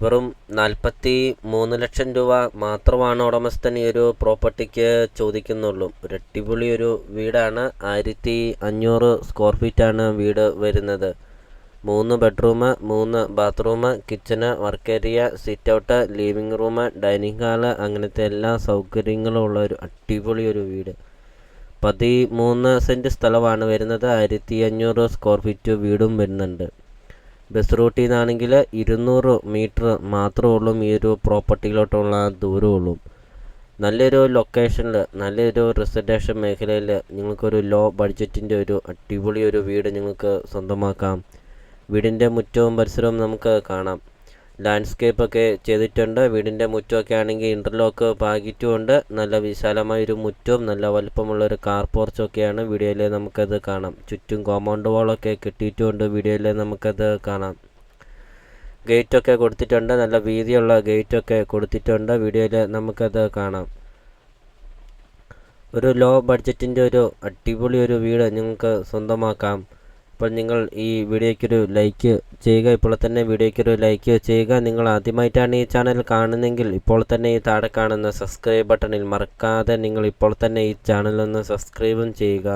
വെറും 43 ലക്ഷം രൂപ മാത്രമാണ് ഉടമസ്ഥൻ ഈ ഒരു പ്രോപ്പർട്ടിക്ക് ചോദിക്കുന്നുള്ളൂ. ഒരു അടിപൊളി ഒരു വീടാണ്. 1500 സ്ക്വയർ ഫീറ്റാണ് വീട് വരുന്നത്. 3 bedroom, 3 bathroom, kitchen, work area, sit out, living room, dining hall, അങ്ങനത്തെ എല്ലാ സൗകര്യങ്ങളും ഉള്ള ഒരു അടിപൊളി ഒരു വീട്. 13 സെൻറ്റ് സ്ഥലമാണ് വരുന്നത്. 1500 സ്ക്വയർ ഫീറ്റ് വീടും വരുന്നുണ്ട്. ബസ് റൂട്ടിൽ നിന്നാണെങ്കിൽ 200 മീറ്റർ മാത്രമേ ഉള്ളൂ ഈ ഒരു പ്രോപ്പർട്ടിയിലോട്ടുള്ള ദൂരമുള്ളൂ. നല്ലൊരു ലൊക്കേഷനിൽ, നല്ലൊരു റെസിഡൻഷ്യൽ മേഖലയിൽ നിങ്ങൾക്കൊരു ലോ ബഡ്ജറ്റിൻ്റെ ഒരു അടിപൊളി ഒരു വീട് നിങ്ങൾക്ക് സ്വന്തമാക്കാം. വീടിൻ്റെ മുറ്റവും പരിസരവും നമുക്ക് കാണാം. ലാൻഡ്സ്കേപ്പൊക്കെ ചെയ്തിട്ടുണ്ട്. വീടിൻ്റെ മുറ്റമൊക്കെ ആണെങ്കിൽ ഇൻ്റർലോക്ക് പാകിയിട്ടുമുണ്ട്. നല്ല വിശാലമായൊരു മുറ്റവും നല്ല വലുപ്പമുള്ളൊരു കാർ പോർച്ചൊക്കെയാണ് വീഡിയോയിൽ നമുക്കത് കാണാം. ചുറ്റും കോമ്പൗണ്ട് വാളൊക്കെ കെട്ടിയിട്ടുമുണ്ട്. വീഡിയോയിൽ നമുക്കത് കാണാം. ഗേറ്റൊക്കെ കൊടുത്തിട്ടുണ്ട്. നല്ല വീതിയുള്ള ഗേറ്റൊക്കെ കൊടുത്തിട്ടുണ്ട്. വീഡിയോയിൽ നമുക്കത് കാണാം. ഒരു ലോ ബഡ്ജറ്റിൻ്റെ ഒരു അടിപൊളി ഒരു വീട് നിങ്ങൾക്ക് സ്വന്തമാക്കാം. അപ്പോൾ നിങ്ങൾ ഈ വീഡിയോയ്ക്കൊരു ലൈക്ക് ചെയ്യുക. ഇപ്പോൾ തന്നെ വീഡിയോയ്ക്കൊരു ലൈക്ക് ചെയ്യുക. നിങ്ങൾ ആദ്യമായിട്ടാണ് ഈ ചാനൽ കാണുന്നതെങ്കിൽ ഇപ്പോൾ തന്നെ ഈ താഴെ കാണുന്ന സബ്സ്ക്രൈബ് ബട്ടണിൽ മറക്കാതെ നിങ്ങൾ ഇപ്പോൾ തന്നെ ഈ ചാനലൊന്ന് സബ്സ്ക്രൈബും ചെയ്യുക.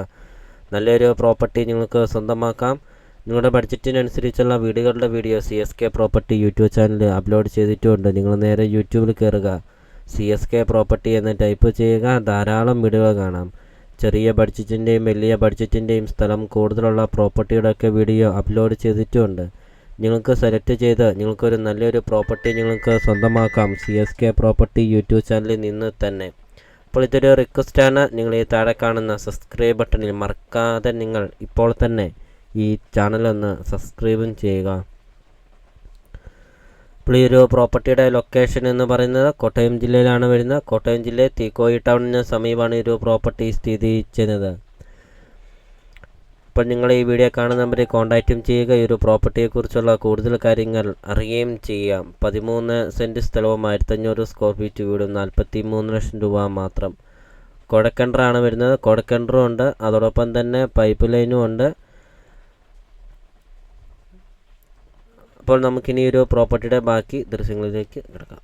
നല്ലൊരു പ്രോപ്പർട്ടി നിങ്ങൾക്ക് സ്വന്തമാക്കാം. നിങ്ങളുടെ ബഡ്ജറ്റിനനുസരിച്ചുള്ള വീടുകളുടെ video CSK property YouTube channel upload ചെയ്തിട്ടുമുണ്ട്. നിങ്ങൾ നേരെ യൂട്യൂബിൽ കയറുക, CSK പ്രോപ്പർട്ടി എന്ന് ടൈപ്പ് ചെയ്യുക. ധാരാളം വീഡിയോകൾ കാണാം. ചെറിയ ബഡ്ജറ്റിൻ്റെയും വലിയ ബഡ്ജറ്റിൻ്റെയും സ്ഥലം കൂടുതലുള്ള പ്രോപ്പർട്ടിയുടെയൊക്കെ വീഡിയോ അപ്ലോഡ് ചെയ്തിട്ടുമുണ്ട്. നിങ്ങൾക്ക് സെലക്ട് ചെയ്ത് നിങ്ങൾക്കൊരു നല്ലൊരു പ്രോപ്പർട്ടി നിങ്ങൾക്ക് സ്വന്തമാക്കാം CSK പ്രോപ്പർട്ടി യൂട്യൂബ് ചാനലിൽ നിന്ന് തന്നെ. അപ്പോൾ ഇതൊരു റിക്വസ്റ്റാണ്. നിങ്ങൾ ഈ താഴെ കാണുന്ന സബ്സ്ക്രൈബ് ബട്ടണിൽ മറക്കാതെ നിങ്ങൾ ഇപ്പോൾ തന്നെ ഈ ചാനലൊന്ന് സബ്സ്ക്രൈബും ചെയ്യുക. അപ്പോൾ ഈ ഒരു പ്രോപ്പർട്ടിയുടെ ലൊക്കേഷൻ എന്ന് പറയുന്നത് കോട്ടയം ജില്ലയിലാണ് വരുന്നത്. കോട്ടയം ജില്ലയിൽ തീക്കോയി ടൗണിന് സമീപമാണ് ഈ ഒരു പ്രോപ്പർട്ടി സ്ഥിതി ചെയ്യുന്നത്. അപ്പോൾ നിങ്ങൾ ഈ വീഡിയോ കാണുന്ന നമ്പറിൽ കോൺടാക്റ്റും ചെയ്യുക. ഈ ഒരു പ്രോപ്പർട്ടിയെക്കുറിച്ചുള്ള കൂടുതൽ കാര്യങ്ങൾ അറിയുകയും ചെയ്യാം. 13 സെൻറ്റ് സ്ഥലവും 1500 സ്ക്വയർ ഫീറ്റ് വീടും 43 ലക്ഷം രൂപ മാത്രം. കുഴൽക്കിണറാണ് വരുന്നത്. കുഴൽക്കിണറും ഉണ്ട്, അതോടൊപ്പം തന്നെ പൈപ്പ് ലൈനും ഉണ്ട്. അപ്പോൾ നമുക്കിനി ഒരു പ്രോപ്പർട്ടിയുടെ ബാക്കി ദൃശ്യങ്ങളിലേക്ക് കിടക്കാം.